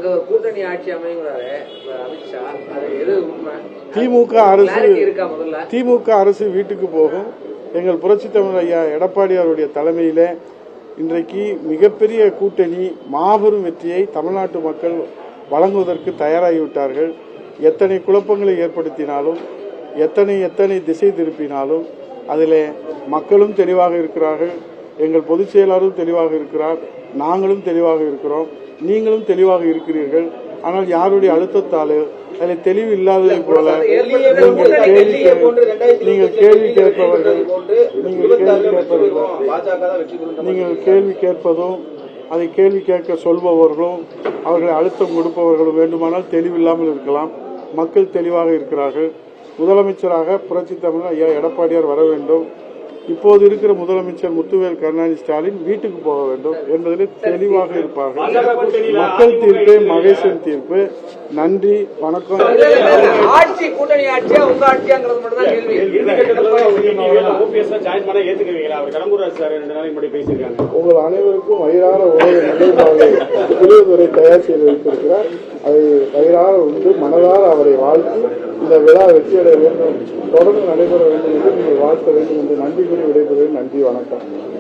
அங்க ஒரு கூட்டணி ஆட்சி அமைங்கிறாரு அமித்ஷா, அது எது உண்மை? திமுக அரசு வீட்டுக்கு போகும். எங்கள் புரட்சித் தமிழர் ஐயா எடப்பாடியாருடைய தலைமையில இன்றைக்கு மிகப்பெரிய கூட்டணி மாபெரும் வெற்றியை தமிழ்நாட்டு மக்கள் வழங்குவதற்கு தயாராகிவிட்டார்கள். எத்தனை குழப்பங்களை ஏற்படுத்தினாலும், எத்தனை திசை திருப்பினாலும் அதில் மக்களும் தெளிவாக இருக்கிறார்கள். எங்கள் பொதுச் செயலாளரும் தெளிவாக இருக்கிறார், நாங்களும் தெளிவாக இருக்கிறோம், நீங்களும் தெளிவாக இருக்கிறீர்கள். ஆனால் யாருடைய அழுத்தத்தாலே அதில் தெளிவு இல்லாததை போல நீங்கள் கேள்வி கேட்பதும் அதை கேள்வி கேட்க சொல்பவர்களும் அவர்களை அழுத்தம் கொடுப்பவர்களும் வேண்டுமானால் தெளிவில்லாமல் இருக்கலாம். மக்கள் தெளிவாக இருக்கிறார்கள். முதலமைச்சராக புரட்சித் தமிழர் ஐயா எடப்பாடியார் வர வேண்டும். இப்போது இருக்கிற முதலமைச்சர் முத்துவேல் கருணாநிதி ஸ்டாலின் வீட்டுக்கு போக வேண்டும் என்பதில் தெளிவாக இருப்பார்கள். மக்கள் தீர்ப்பே மகேசன் தீர்ப்பு. நன்றி, வணக்கம். ஆட்சி கூட்டணி ஆட்சியா உங்க ஆட்சியாங்கிறது மட்டும் தான் கேள்வி. உங்கள் அனைவருக்கும் வயிறார உணவு நிலைப்பாடு புதியதுரை தயார் செய்து வைத்திருக்கிறார். அதை வயிறார உண்டு மனதார அவரை வாழ்த்து இந்த விழா வெற்றியடைய வேண்டும், தொடர்ந்து நடைபெற வேண்டும் என்று நீங்கள் வாழ்த்த வேண்டும் என்று நன்றி கூறி விடைபெறுகிறேன். நன்றி, வணக்கம்.